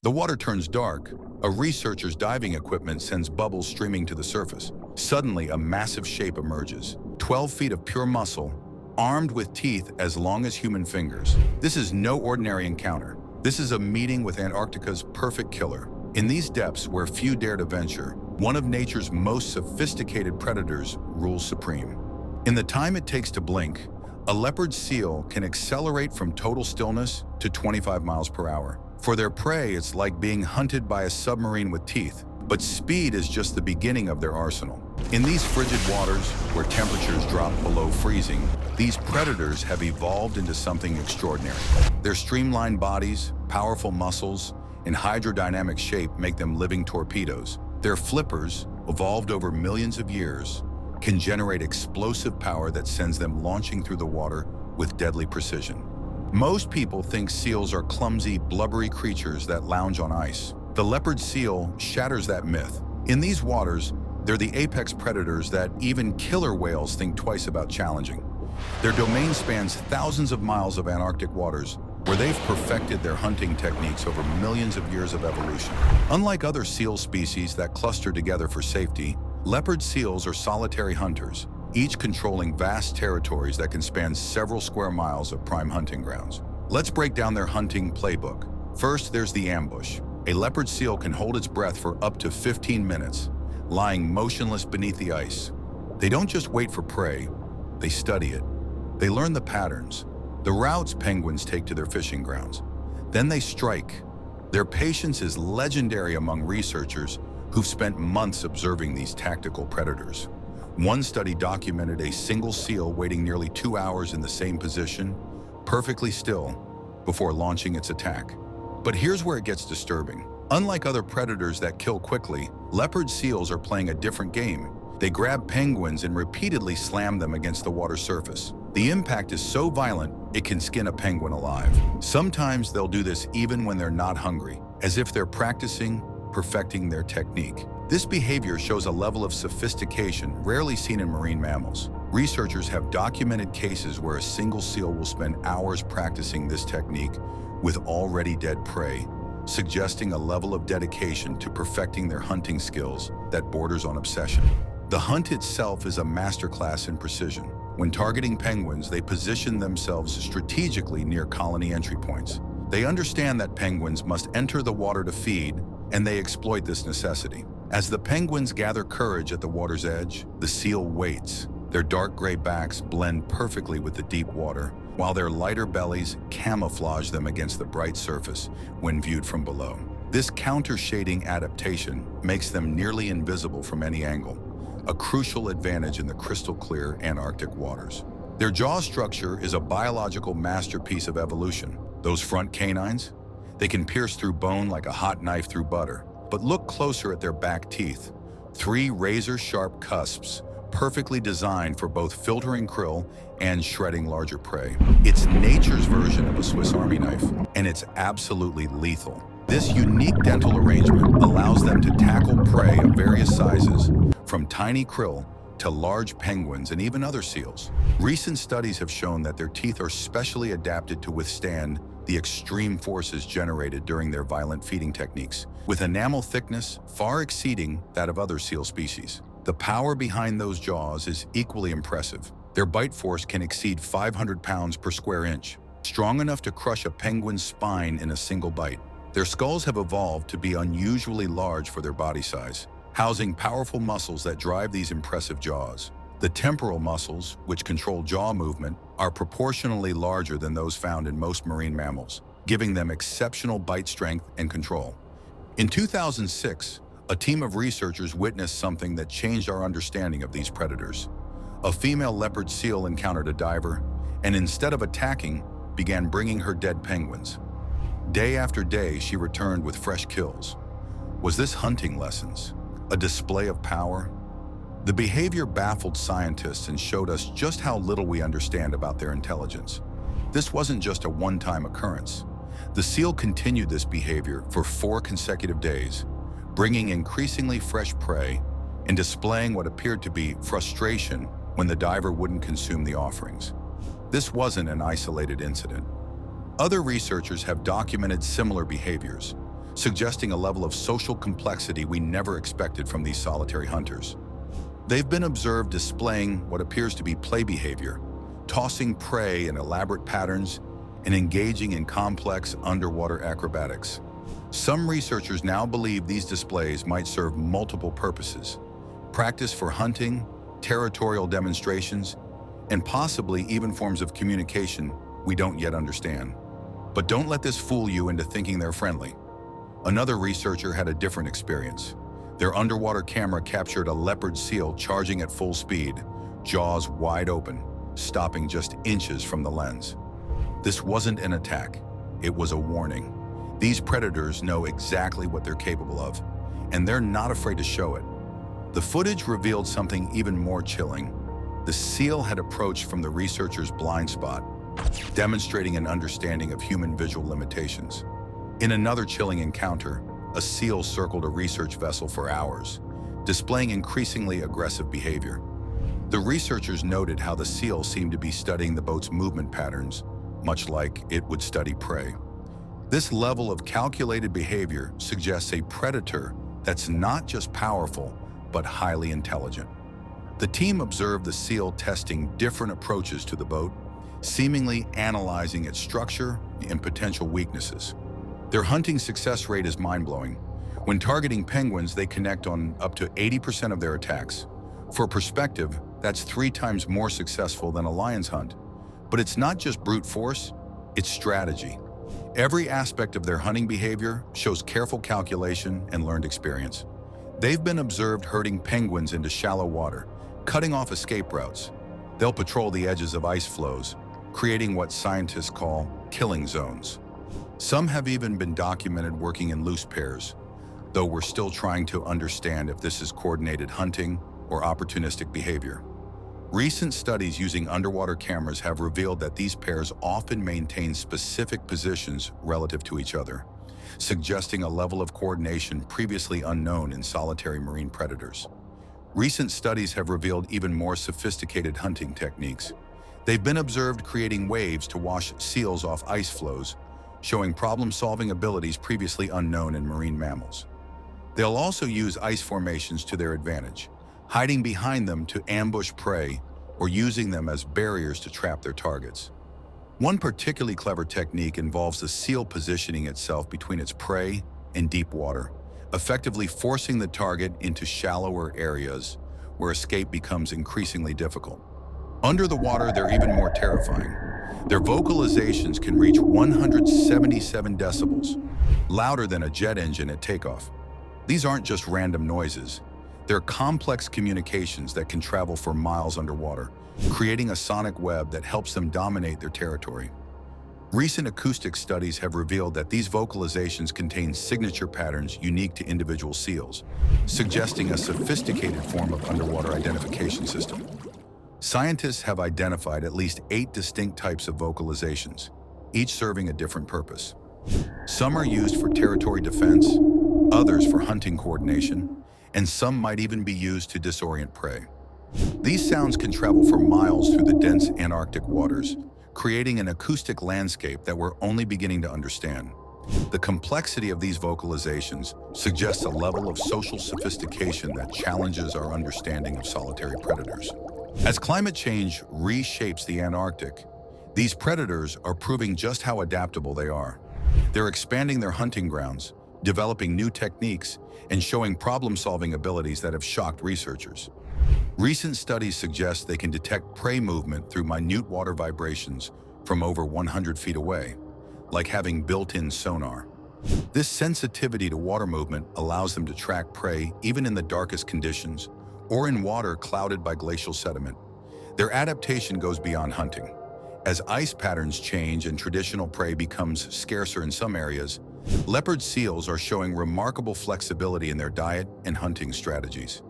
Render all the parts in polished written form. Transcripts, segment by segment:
The water turns dark. A researcher's diving equipment sends bubbles streaming to the surface. Suddenly, a massive shape emerges. 12 feet of pure muscle, armed with teeth as long as human fingers. This is no ordinary encounter. This is a meeting with Antarctica's perfect killer. In these depths where few dare to venture, one of nature's most sophisticated predators rules supreme. In the time it takes to blink, a leopard seal can accelerate from total stillness to 25 miles per hour. For their prey, it's like being hunted by a submarine with teeth, but speed is just the beginning of their arsenal. In these frigid waters, where temperatures drop below freezing, these predators have evolved into something extraordinary. Their streamlined bodies, powerful muscles, and hydrodynamic shape make them living torpedoes. Their flippers, evolved over millions of years, can generate explosive power that sends them launching through the water with deadly precision. Most people think seals are clumsy, blubbery creatures that lounge on ice. The leopard seal shatters that myth. In these waters, they're the apex predators that even killer whales think twice about challenging. Their domain spans thousands of miles of Antarctic waters, where they've perfected their hunting techniques over millions of years of evolution. Unlike other seal species that cluster together for safety, leopard seals are solitary hunters, each controlling vast territories that can span several square miles of prime hunting grounds. Let's break down their hunting playbook. First, there's the ambush. A leopard seal can hold its breath for up to 15 minutes, lying motionless beneath the ice. They don't just wait for prey, they study it. They learn the patterns, the routes penguins take to their fishing grounds. Then they strike. Their patience is legendary among researchers who've spent months observing these tactical predators. One study documented a single seal waiting nearly 2 hours in the same position, perfectly still, before launching its attack. But here's where it gets disturbing. Unlike other predators that kill quickly, leopard seals are playing a different game. They grab penguins and repeatedly slam them against the water surface. The impact is so violent, it can skin a penguin alive. Sometimes they'll do this even when they're not hungry, as if they're practicing, perfecting their technique. This behavior shows a level of sophistication rarely seen in marine mammals. Researchers have documented cases where a single seal will spend hours practicing this technique with already dead prey, suggesting a level of dedication to perfecting their hunting skills that borders on obsession. The hunt itself is a masterclass in precision. When targeting penguins, they position themselves strategically near colony entry points. They understand that penguins must enter the water to feed, and they exploit this necessity. As the penguins gather courage at the water's edge, the seal waits. Their dark gray backs blend perfectly with the deep water, while their lighter bellies camouflage them against the bright surface when viewed from below. This counter-shading adaptation makes them nearly invisible from any angle, a crucial advantage in the crystal-clear Antarctic waters. Their jaw structure is a biological masterpiece of evolution. Those front canines, they can pierce through bone like a hot knife through butter. But look closer at their back teeth. 3 razor-sharp cusps, perfectly designed for both filtering krill and shredding larger prey. It's nature's version of a Swiss Army knife, and it's absolutely lethal. This unique dental arrangement allows them to tackle prey of various sizes, from tiny krill to large penguins and even other seals. Recent studies have shown that their teeth are specially adapted to withstand the extreme forces generated during their violent feeding techniques, with enamel thickness far exceeding that of other seal species. The power behind those jaws is equally impressive. Their bite force can exceed 500 pounds per square inch, strong enough to crush a penguin's spine in a single bite. Their skulls have evolved to be unusually large for their body size, housing powerful muscles that drive these impressive jaws. The temporal muscles, which control jaw movement, are proportionally larger than those found in most marine mammals, giving them exceptional bite strength and control. In 2006, a team of researchers witnessed something that changed our understanding of these predators. A female leopard seal encountered a diver, and instead of attacking, began bringing her dead penguins. Day after day, she returned with fresh kills. Was this hunting lessons? A display of power? The behavior baffled scientists and showed us just how little we understand about their intelligence. This wasn't just a one-time occurrence. The seal continued this behavior for 4 consecutive days, bringing increasingly fresh prey and displaying what appeared to be frustration when the diver wouldn't consume the offerings. This wasn't an isolated incident. Other researchers have documented similar behaviors. suggesting a level of social complexity we never expected from these solitary hunters. They've been observed displaying what appears to be play behavior, tossing prey in elaborate patterns and engaging in complex underwater acrobatics. Some researchers now believe these displays might serve multiple purposes: practice for hunting, territorial demonstrations, and possibly even forms of communication we don't yet understand. But don't let this fool you into thinking they're friendly. Another researcher had a different experience. Their underwater camera captured a leopard seal charging at full speed, jaws wide open, stopping just inches from the lens. This wasn't an attack, it was a warning. These predators know exactly what they're capable of, and they're not afraid to show it. The footage revealed something even more chilling. The seal had approached from the researcher's blind spot, demonstrating an understanding of human visual limitations. In another chilling encounter, a seal circled a research vessel for hours, displaying increasingly aggressive behavior. The researchers noted how the seal seemed to be studying the boat's movement patterns, much like it would study prey. This level of calculated behavior suggests a predator that's not just powerful, but highly intelligent. The team observed the seal testing different approaches to the boat, seemingly analyzing its structure and potential weaknesses. Their hunting success rate is mind-blowing. When targeting penguins, they connect on up to 80% of their attacks. For perspective, that's 3 times more successful than a lion's hunt. But it's not just brute force, it's strategy. Every aspect of their hunting behavior shows careful calculation and learned experience. They've been observed herding penguins into shallow water, cutting off escape routes. They'll patrol the edges of ice floes, creating what scientists call killing zones. Some have even been documented working in loose pairs, though we're still trying to understand if this is coordinated hunting or opportunistic behavior. Recent studies using underwater cameras have revealed that these pairs often maintain specific positions relative to each other, suggesting a level of coordination previously unknown in solitary marine predators. Recent studies have revealed even more sophisticated hunting techniques. They've been observed creating waves to wash seals off ice floes, showing problem-solving abilities previously unknown in marine mammals. They'll also use ice formations to their advantage, hiding behind them to ambush prey or using them as barriers to trap their targets. One particularly clever technique involves the seal positioning itself between its prey and deep water, effectively forcing the target into shallower areas where escape becomes increasingly difficult. Under the water, they're even more terrifying. Their vocalizations can reach 177 decibels, louder than a jet engine at takeoff. These aren't just random noises. They're complex communications that can travel for miles underwater, creating a sonic web that helps them dominate their territory. Recent acoustic studies have revealed that these vocalizations contain signature patterns unique to individual seals, suggesting a sophisticated form of underwater identification system. Scientists have identified at least 8 distinct types of vocalizations, each serving a different purpose. Some are used for territory defense, others for hunting coordination, and some might even be used to disorient prey. These sounds can travel for miles through the dense Antarctic waters, creating an acoustic landscape that we're only beginning to understand. The complexity of these vocalizations suggests a level of social sophistication that challenges our understanding of solitary predators. As climate change reshapes the Antarctic, these predators are proving just how adaptable they are. They're expanding their hunting grounds, developing new techniques, and showing problem-solving abilities that have shocked researchers. Recent studies suggest they can detect prey movement through minute water vibrations from over 100 feet away, like having built-in sonar. This sensitivity to water movement allows them to track prey even in the darkest conditions or in water clouded by glacial sediment. Their adaptation goes beyond hunting. As ice patterns change and traditional prey becomes scarcer in some areas, leopard seals are showing remarkable flexibility in their diet and hunting strategies.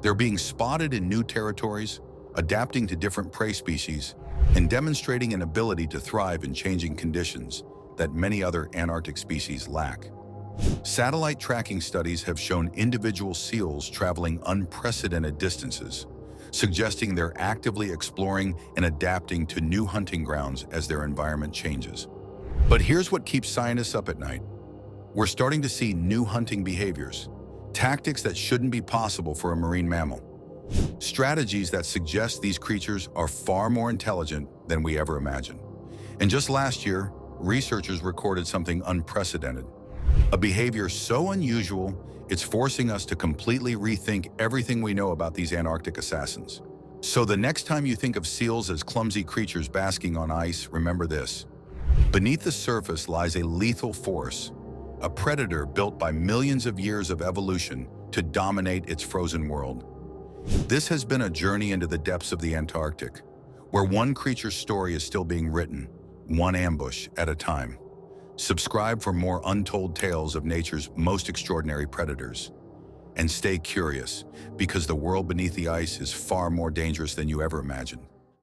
They're being spotted in new territories, adapting to different prey species, and demonstrating an ability to thrive in changing conditions that many other Antarctic species lack. Satellite tracking studies have shown individual seals traveling unprecedented distances, suggesting they're actively exploring and adapting to new hunting grounds as their environment changes. But here's what keeps scientists up at night. We're starting to see new hunting behaviors, tactics that shouldn't be possible for a marine mammal, strategies that suggest these creatures are far more intelligent than we ever imagined. And just last year, researchers recorded something unprecedented, a behavior so unusual, it's forcing us to completely rethink everything we know about these Antarctic assassins. So the next time you think of seals as clumsy creatures basking on ice, remember this. Beneath the surface lies a lethal force, a predator built by millions of years of evolution to dominate its frozen world. This has been a journey into the depths of the Antarctic, where one creature's story is still being written, one ambush at a time. Subscribe for more untold tales of nature's most extraordinary predators. And stay curious, because the world beneath the ice is far more dangerous than you ever imagined.